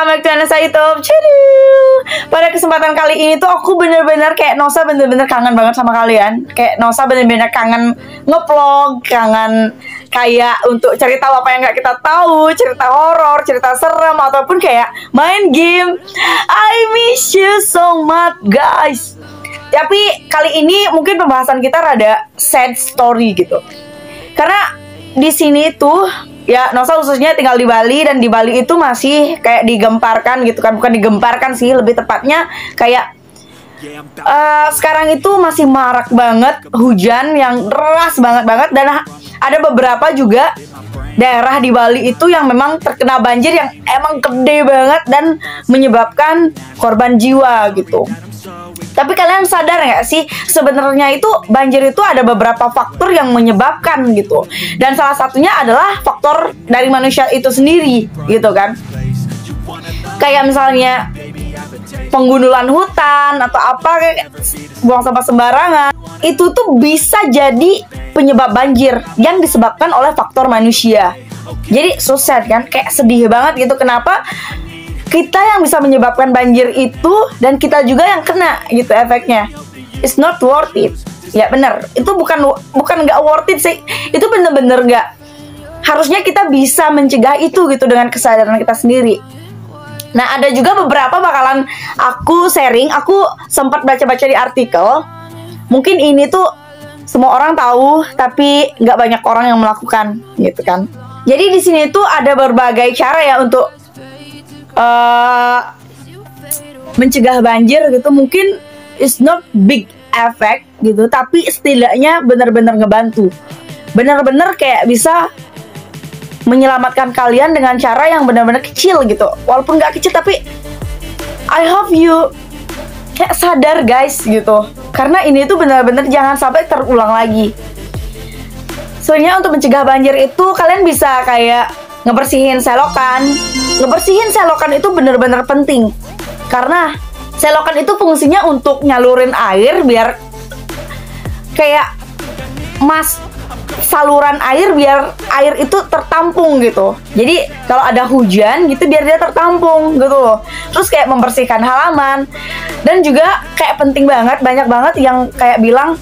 welcome back to Anessa YouTube. Pada kesempatan kali ini tuh aku bener-bener kayak Nosa bener-bener kangen banget sama kalian. Kayak Nosa bener-bener kangen nge-vlog, kangen kayak untuk cari tahu apa yang gak kita tahu, cerita horor, cerita serem, ataupun kayak main game. I miss you so much guys. Tapi kali ini mungkin pembahasan kita rada sad story gitu. Karena di sini tuh ya Nosa khususnya tinggal di Bali, dan di Bali itu masih kayak digemparkan gitu kan. Bukan digemparkan sih, lebih tepatnya kayak sekarang itu masih marak banget hujan yang deras banget. Dan ada beberapa juga daerah di Bali itu yang memang terkena banjir yang emang gede banget dan menyebabkan korban jiwa gitu. Tapi kalian sadar nggak sih sebenarnya itu banjir itu ada beberapa faktor yang menyebabkan gitu. Dan salah satunya adalah faktor dari manusia itu sendiri gitu kan. Kayak misalnya penggundulan hutan atau apa, kayak buang sampah sembarangan. Itu tuh bisa jadi penyebab banjir yang disebabkan oleh faktor manusia. Jadi so sad kan, kayak sedih banget gitu. Kenapa kita yang bisa menyebabkan banjir itu dan kita juga yang kena gitu efeknya. It's not worth it. Ya bener, itu bukan nggak worth it sih. Itu bener-bener nggak. Harusnya kita bisa mencegah itu gitu dengan kesadaran kita sendiri. Nah, ada juga beberapa bakalan aku sharing. Aku sempat baca-baca di artikel. Mungkin ini tuh semua orang tahu, tapi nggak banyak orang yang melakukan gitu kan. Jadi di sini tuh ada berbagai cara ya untuk mencegah banjir gitu. Mungkin it's not big effect gitu, tapi setidaknya benar-benar ngebantu. Benar-benar kayak bisa menyelamatkan kalian dengan cara yang benar-benar kecil gitu. Walaupun nggak kecil, tapi I hope you kayak sadar guys gitu. Karena ini tuh benar-benar jangan sampai terulang lagi. Sebenarnya untuk mencegah banjir itu kalian bisa kayak ngebersihin selokan. Ngebersihin selokan itu bener-bener penting. Karena selokan itu fungsinya untuk nyalurin air biar kayak saluran air, biar air itu tertampung gitu. Jadi kalau ada hujan gitu biar dia tertampung gitu loh. Terus kayak membersihkan halaman. Dan juga kayak penting banget, banyak banget yang kayak bilang,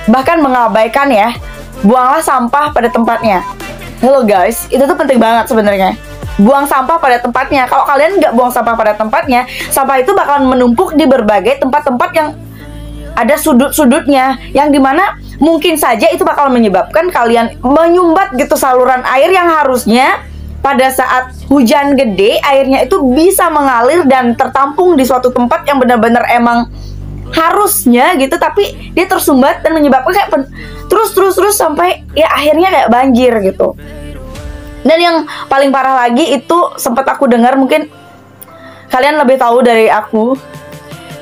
bahkan mengabaikan ya, buanglah sampah pada tempatnya. Hello guys, itu tuh penting banget sebenarnya. Buang sampah pada tempatnya. Kalau kalian nggak buang sampah pada tempatnya, sampah itu bakalan menumpuk di berbagai tempat-tempat yang ada sudut-sudutnya, yang dimana mungkin saja itu bakal menyebabkan kalian menyumbat gitu saluran air yang harusnya pada saat hujan gede airnya itu bisa mengalir dan tertampung di suatu tempat yang benar-benar emang harusnya gitu, tapi dia tersumbat dan menyebabkan kayak terus sampai ya akhirnya kayak banjir gitu. Dan yang paling parah lagi itu sempat aku dengar, mungkin kalian lebih tahu dari aku,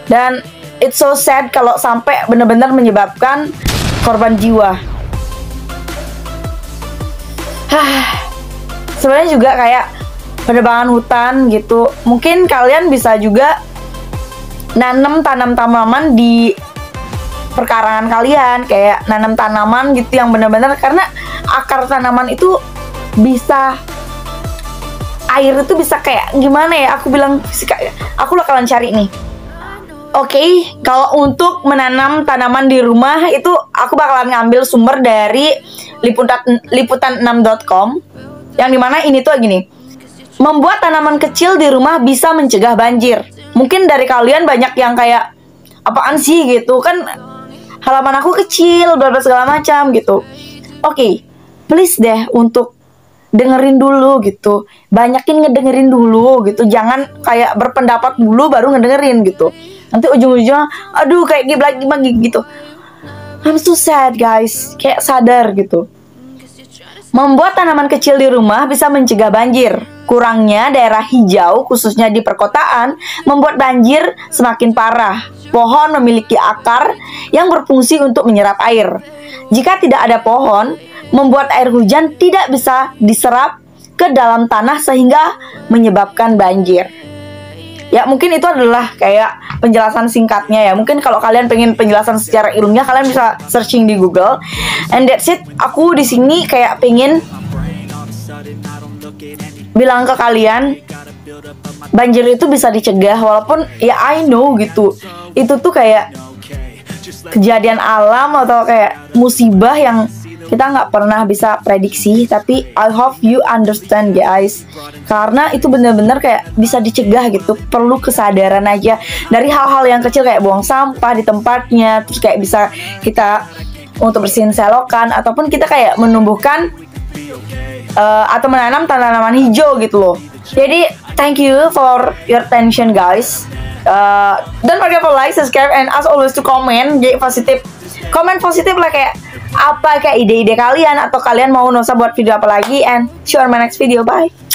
dan it's so sad kalau sampai benar-benar menyebabkan korban jiwa. Sebenarnya juga kayak penebangan hutan gitu. Mungkin kalian bisa juga tanam tanaman di perkarangan kalian, kayak nanam tanaman gitu yang benar-benar, karena akar tanaman itu bisa, air itu bisa kayak gimana ya, aku bilang, aku bakalan cari nih. Oke, kalau untuk menanam tanaman di rumah itu aku bakalan ngambil sumber dari liputan6.com, yang dimana ini tuh gini, membuat tanaman kecil di rumah bisa mencegah banjir. Mungkin dari kalian banyak yang kayak, apaan sih gitu kan, halaman aku kecil, bla bla segala macam gitu. Oke, please deh untuk dengerin dulu gitu, banyakin ngedengerin dulu gitu, jangan kayak berpendapat dulu baru ngedengerin gitu. Nanti ujung-ujungnya aduh kayak lagi gitu. I'm so sad guys, kayak sadar gitu. Membuat tanaman kecil di rumah bisa mencegah banjir. Kurangnya daerah hijau khususnya di perkotaan membuat banjir semakin parah. Pohon memiliki akar yang berfungsi untuk menyerap air. Jika tidak ada pohon, membuat air hujan tidak bisa diserap ke dalam tanah sehingga menyebabkan banjir. Ya mungkin itu adalah kayak penjelasan singkatnya ya. Mungkin kalau kalian pengen penjelasan secara ilmiah, kalian bisa searching di Google. And that's it. Aku di sini kayak pengen bilang ke kalian, banjir itu bisa dicegah, walaupun ya I know gitu itu tuh kayak kejadian alam atau kayak musibah yang kita nggak pernah bisa prediksi, tapi I hope you understand guys, karena itu bener-bener kayak bisa dicegah gitu. Perlu kesadaran aja dari hal-hal yang kecil kayak buang sampah di tempatnya, terus kayak bisa kita untuk bersihin selokan, ataupun kita kayak menumbuhkan atau menanam tanaman hijau gitu loh. Jadi thank you for your attention guys. Don't forget to like, subscribe, and as always to comment. Jadi komen positif lah, kayak apa kayak ide-ide kalian, atau kalian mau Nosa buat video apa lagi, and see you on my next video. Bye.